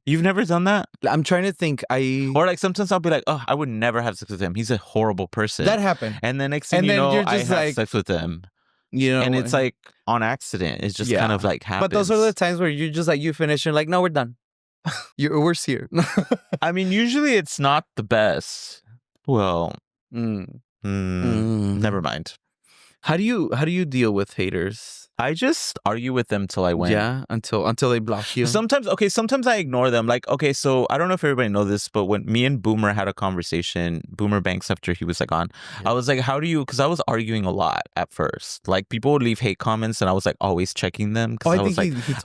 You've never done that? I'm trying to think. Or like sometimes I'll be like, oh, I would never have sex with him. He's a horrible person. That happened. And then next thing And you then know, you're I just have like, sex with him. you know, And it's like on accident. It's just kind of like happens. But those are the times where you just like, you finish and like, no, we're done. We're here. I mean, usually it's not the best. Well, never mind. How do you deal with haters? I just argue with them till I win. Yeah, until they block you. Sometimes I ignore them. Like, okay, so I don't know if everybody knows this, but when me and Boomer had a conversation, Boomer Banks, after he was like on, I was like, how do you, because I was arguing a lot at first. Like people would leave hate comments and I was like always checking them. Because I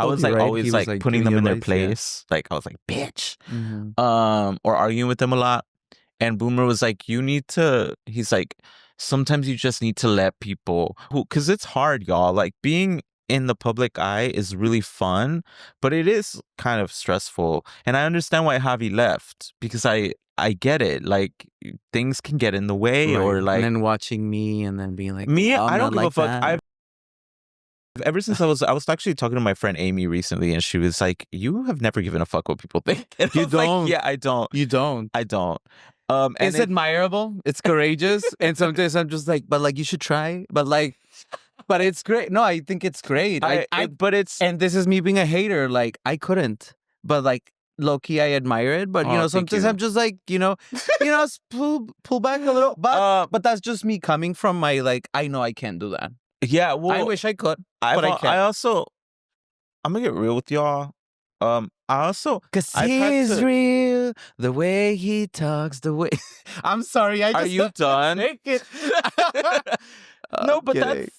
was like, always like putting them in their place. Yeah. Like I was like, bitch. Or arguing with them a lot. And Boomer was like, he's like, sometimes you just need to let people because it's hard, y'all. Like being in the public eye is really fun, but it is kind of stressful. And I understand why Javi left because I get it. Like things can get in the way, right. Or like, and then watching me and then being like, me, oh, I don't give like a fuck. Ever since I was actually talking to my friend Amy recently, and she was like, "You have never given a fuck what people think." And you don't? Like, yeah, I don't. You don't. I don't. It's admirable. It's courageous. And sometimes I'm just like, but like you should try. But it's great. No, I think it's great. And this is me being a hater. Like I couldn't. But like low key, I admire it. But you know, sometimes I'm just like, pull back a little. But that's just me coming from my like, I know I can't do that. Yeah, well, I wish I could, but I can't. I'm gonna get real with y'all. Cause he's real, the way he talks, the way. I'm sorry, Are you done? Make it. No, but is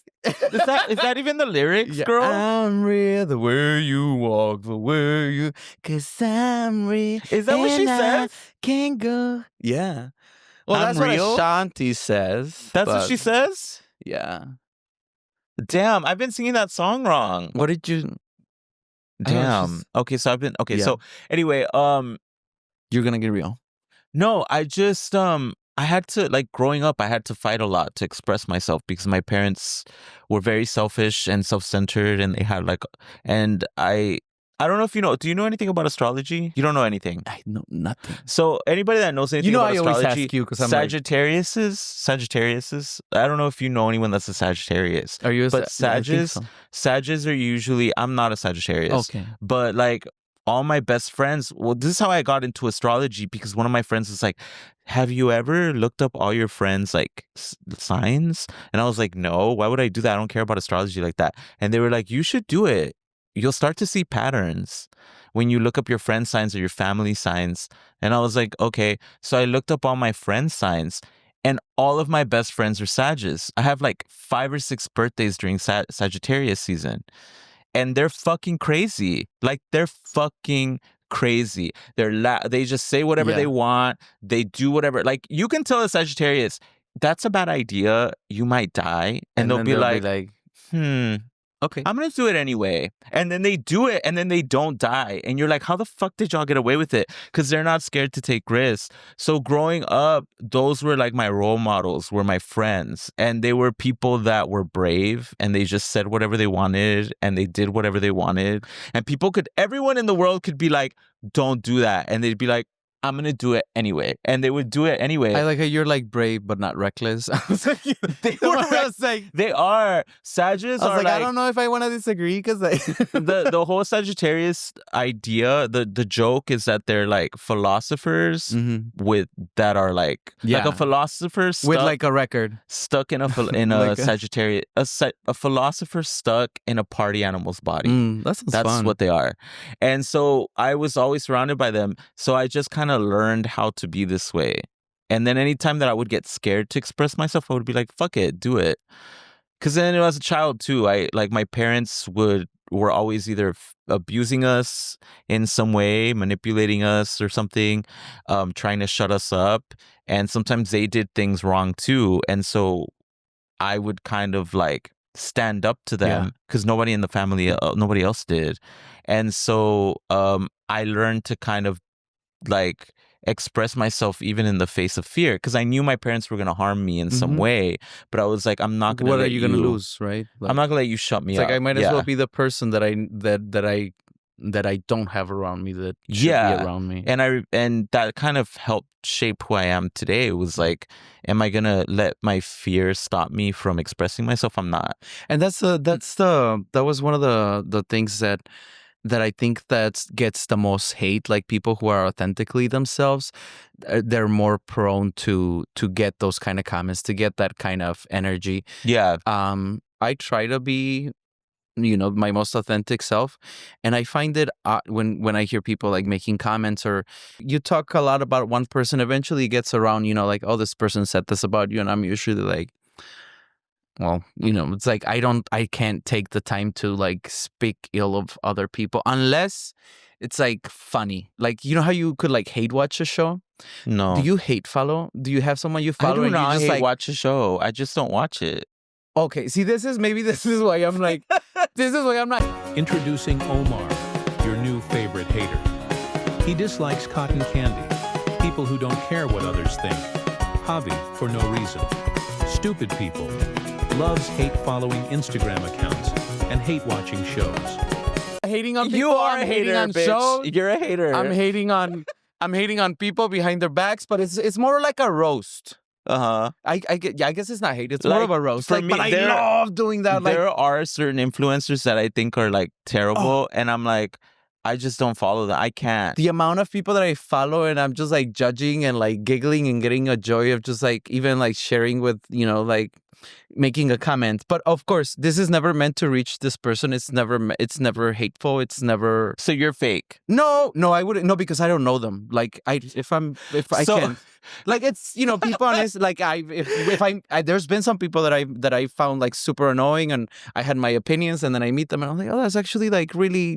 that even the lyrics, girl? I'm real, the way you walk, the way you. Cause I'm real. Is that what she says? Can't go. Yeah. Well, that's what Ashanti says. That's what she says? Yeah. Damn, I've been singing that song wrong. What did you? Damn. Okay, so so anyway, you're gonna get real. No, I just I had to, like, growing up, I had to fight a lot to express myself because my parents were very selfish and self-centered, and they had like, and I don't know if you know. Do you know anything about astrology? You don't know anything. I know nothing. So anybody that knows anything about astrology, I always ask you because I'm Sagittariuses. I don't know if you know anyone that's a Sagittarius. Are you? Sagittarius are usually. I'm not a Sagittarius. Okay. But like all my best friends. Well, this is how I got into astrology because one of my friends was like, "Have you ever looked up all your friends' like signs?" And I was like, "No. Why would I do that? I don't care about astrology like that." And they were like, "You should do it. You'll start to see patterns when you look up your friend signs or your family signs." And I was like, okay. So I looked up all my friend signs and all of my best friends are Sagittarius. I have like 5 or 6 birthdays during Sagittarius season. And they're fucking crazy. Like they're fucking crazy. They just say whatever they want. They do whatever. Like you can tell a Sagittarius, that's a bad idea. You might die. And they'll be like, okay, I'm going to do it anyway. And then they do it and then they don't die. And you're like, how the fuck did y'all get away with it? Because they're not scared to take risks. So growing up, those were like my role models, were my friends. And they were people that were brave and they just said whatever they wanted and they did whatever they wanted. And everyone in the world could be like, don't do that. And they'd be like, I'm going to do it anyway. And they would do it anyway. I like how you're like brave, but not reckless. I was like, they are. Sagittarius are like, I don't know if I want to disagree because the whole Sagittarius idea, the joke is that they're like philosophers that are like a philosopher with like a record stuck in a like Sagittarius, a philosopher stuck in a party animal's body. That's fun. What they are. And so I was always surrounded by them. So I just kind of learned how to be this way. And then anytime that I would get scared to express myself, I would be like, fuck it, do it. Because then as a child too, my parents were always either abusing us in some way, manipulating us or something, trying to shut us up. And sometimes they did things wrong too. And so I would kind of like stand up to them because nobody in the family, nobody else did. And so I learned to kind of like express myself even in the face of fear, because I knew my parents were gonna harm me in some way, but I was like, I'm not gonna What let are you gonna lose, right? I'm not gonna let you shut me It's up. like I might as well be the person that I don't have around me that should be around me. And that kind of helped shape who I am today. It was like, am I gonna let my fear stop me from expressing myself? I'm not. And that was one of the things that I think that gets the most hate. Like people who are authentically themselves, they're more prone to get those kind of comments, to get that kind of energy. Yeah. I try to be, my most authentic self, and I find it when I hear people like making comments, or you talk a lot about one person, eventually it gets around, like, oh, this person said this about you, and I'm usually like, well, it's like I can't take the time to like speak ill of other people unless it's like funny. Like, how you could like hate watch a show? No. Do you hate follow? Do you have someone you follow? I do and not you just hate like watch a show. I just don't watch it. Okay, see, this is why I'm like, this is why I'm not. Introducing Omar, your new favorite hater. He dislikes cotton candy, people who don't care what others think, hobby for no reason, stupid people, loves hate following Instagram accounts, and hate watching shows. Hating on people. You are I'm a hating hater, on bitch. shows. You're a hater. I'm hating on people behind their backs, but it's more like a roast. I guess it's not hate. It's more Like, of a roast. for Like, me, but I love doing that. Like, there are certain influencers that I think are like terrible, and I'm like, I just don't follow them. I can't. The amount of people that I follow, and I'm just like judging and like giggling and getting a joy of just like even like sharing with, like making a comment. But of course, this is never meant to reach this person. It's never hateful. It's never. So you're fake. No, I wouldn't. No, because I don't know them. Like if I can, like it's people honest. Like there's been some people that I found like super annoying, and I had my opinions, and then I meet them, and I'm like, oh, that's actually like really,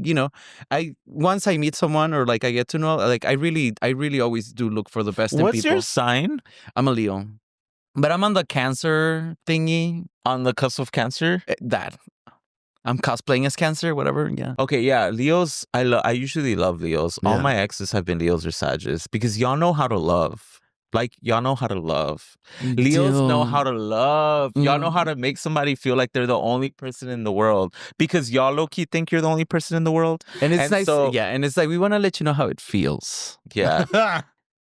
once I meet someone or like I get to know, like I really always do look for the best in people. What's your sign? I'm a Leo, but I'm on the Cancer thingy. On the cusp of Cancer? That. I'm cosplaying as Cancer, whatever. Yeah. Okay, yeah. Leos, I usually love Leos. All my exes have been Leos or Sages because y'all know how to love. Like, y'all know how to love. Leos know how to love. Y'all know how to make somebody feel like they're the only person in the world because y'all low-key think you're the only person in the world. And it's nice. Yeah, and it's like, we want to let you know how it feels. Yeah.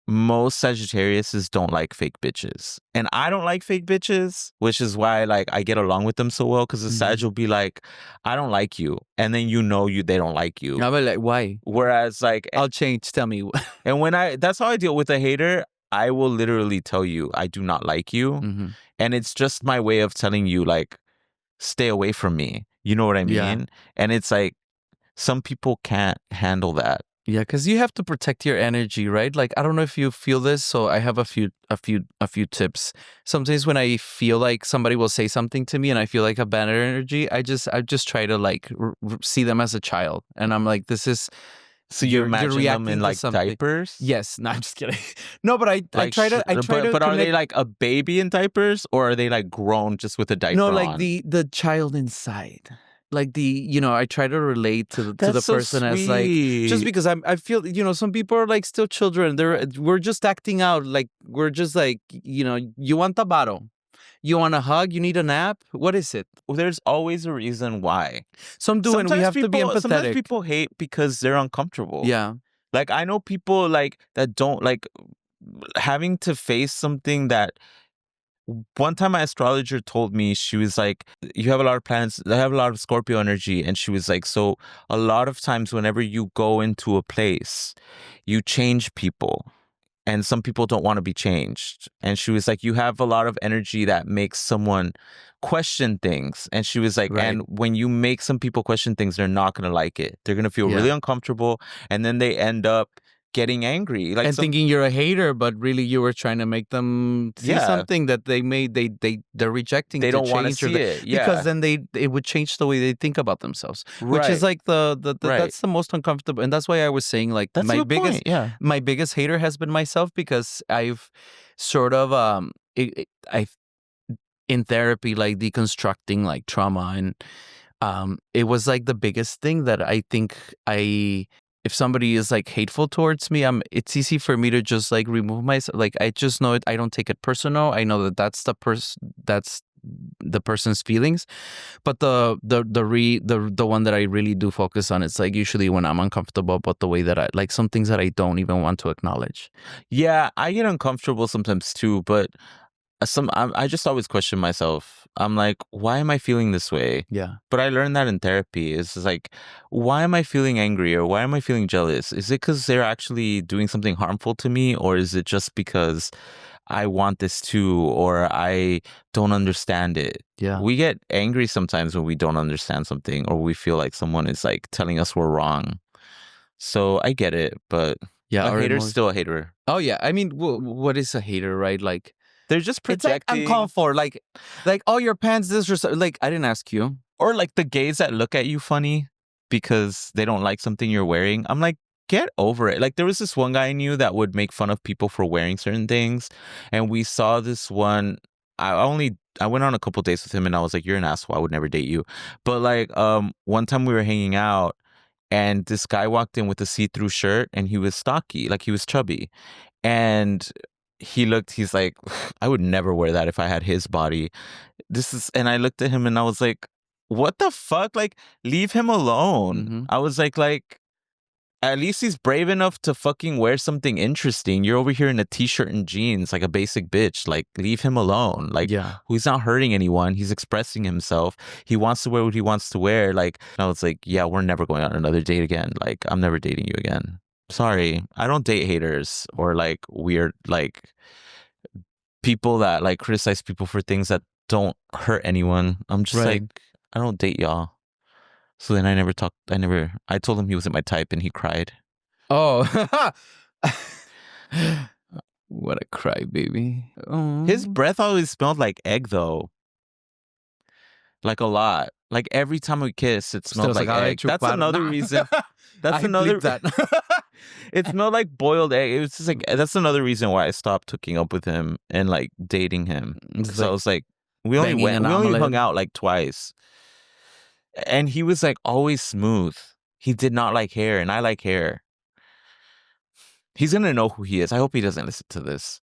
Most Sagittariuses don't like fake bitches. And I don't like fake bitches, which is why like I get along with them so well, because the Sag will be like, I don't like you. And then they don't like you. I'll be like, why? Whereas like I'll change, tell me. And that's how I deal with a hater. I will literally tell you I do not like you. Mm-hmm. And it's just my way of telling you like, stay away from me. You know what I mean? Yeah. And it's like some people can't handle that. Yeah, because you have to protect your energy, right? Like, I don't know if you feel this, so I have a few tips. Sometimes when I feel like somebody will say something to me and I feel like a bad energy, I just try to like see them as a child, and I'm like, this is. So you're imagining them in like diapers? Yes, no, I'm just kidding. No, but I try to. But are they like a baby in diapers, or are they like grown just with a diaper? No, like on? the child inside. Like I try to relate to the person so as like, just because I feel some people are like still children. We're just acting out, like we're just like you want the bottle, you want a hug, you need a nap. What is it? Well, there's always a reason why. Some do, and we have to be empathetic. Sometimes people hate because they're uncomfortable. Yeah, like I know people like that don't like having to face something that. One time my astrologer told me, she was like, you have a lot of planets, they have a lot of Scorpio energy. And she was like, so a lot of times whenever you go into a place, you change people. And some people don't want to be changed. And she was like, you have a lot of energy that makes someone question things. And she was like, and when you make some people question things, they're not going to like it. They're going to feel really uncomfortable. And then they end up getting angry, like thinking you're a hater, but really you were trying to make them see something that they're rejecting. They don't want to see it, because then it would change the way they think about themselves, which is like that's the most uncomfortable. And that's why I was saying like that's my biggest hater has been myself, because I've sort of I've in therapy like deconstructing like trauma, and it was like the biggest thing that I think if somebody is like hateful towards me, it's easy for me to just like remove myself. Like I just know it. I don't take it personal. I know that that's the person's feelings. But the one that I really do focus on, it's like usually when I'm uncomfortable about the way that I like some things that I don't even want to acknowledge. Yeah, I get uncomfortable sometimes too, but I just always question myself. I'm like, why am I feeling this way? Yeah. But I learned that in therapy. It's just like, why am I feeling angry or why am I feeling jealous? Is it because they're actually doing something harmful to me, or is it just because I want this too, or I don't understand it? Yeah. We get angry sometimes when we don't understand something, or we feel like someone is like telling us we're wrong. So I get it, but Yeah. a hater's still a hater. Oh yeah. I mean, what is a hater, right? Like They're just projecting. It's like uncalled for. Like, oh, your pants disrespect. Like, I didn't ask you. Or like the gays that look at you funny because they don't like something you're wearing. I'm like, get over it. Like there was this one guy I knew that would make fun of people for wearing certain things. And we saw this one. I went on a couple dates with him and I was like, you're an asshole. I would never date you. But like one time we were hanging out and this guy walked in with a see-through shirt and he was stocky, like he was chubby. And he's like, I would never wear that if I had his body. And I looked at him and I was like, what the fuck? Like, leave him alone. Mm-hmm. I was like, at least he's brave enough to fucking wear something interesting. You're over here in a t-shirt and jeans, like a basic bitch. Like, leave him alone. Like, yeah. He's not hurting anyone. He's expressing himself. He wants to wear what he wants to wear. Like, I was like, yeah, we're never going on another date again. Like, I'm never dating you again. Sorry, I don't date haters or like weird like people that like criticize people for things that don't hurt anyone. I'm just like, I don't date y'all. So then I told him he wasn't my type and he cried. Oh. What a crybaby. Oh. His breath always smelled like egg though. Like a lot. Like every time we kiss, it smelled like egg. That's another reason. That's another that. It smelled like boiled egg. It was just like that's another reason why I stopped hooking up with him and like dating him. So I was like, we only hung out like twice. And he was like always smooth. He did not like hair, and I like hair. He's gonna know who he is. I hope he doesn't listen to this.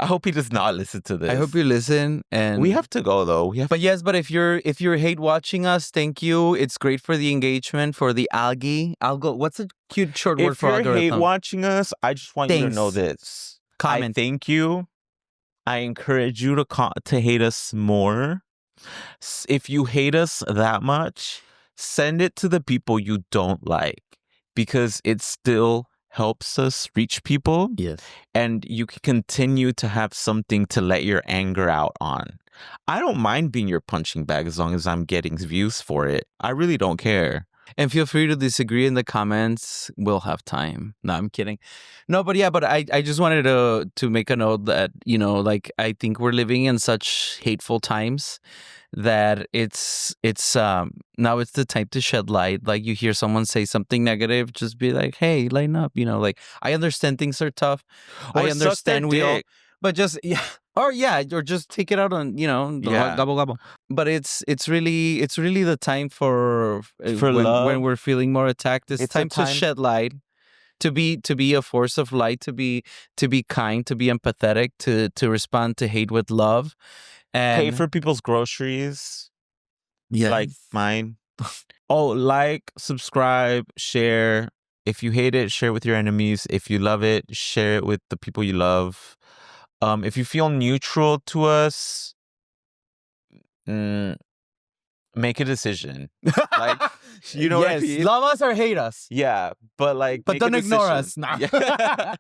I hope he does not listen to this. I hope you listen, and we have to go though. But if you're hate watching us, thank you. It's great for the engagement, for the algae. What's a cute short word for algorithm? If you're hate watching us, I just want you to know this. Comment. I thank you. I encourage you to hate us more. If you hate us that much, send it to the people you don't like because it still helps us reach people. Yes. And you can continue to have something to let your anger out on. I don't mind being your punching bag as long as I'm getting views for it. I really don't care. And feel free to disagree in the comments. We'll have time. No, I'm kidding. No, but yeah, but I just wanted to make a note that, like I think we're living in such hateful times that it's now it's the time to shed light. Like you hear someone say something negative, just be like, hey, lighten up. Like I understand things are tough. Or I understand but just or just take it out on gobble gobble. But it's really the time for love. When we're feeling more attacked. It's time to shed light, to be a force of light, to be kind, to be empathetic, to respond to hate with love, and pay for people's groceries. Yeah, like mine. Like, subscribe, share. If you hate it, share it with your enemies. If you love it, share it with the people you love. If you feel neutral to us, make a decision. Like, you know what I mean? Love us or hate us. Yeah, but don't ignore us. Nah. Yeah.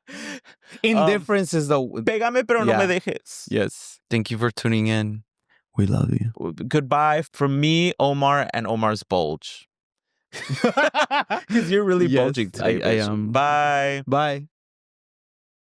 Indifference is the... Pégame, pero no me dejes. Yes. Thank you for tuning in. We love you. Goodbye from me, Omar, and Omar's bulge. Because you're really bulging today. I am. Bye. Bye.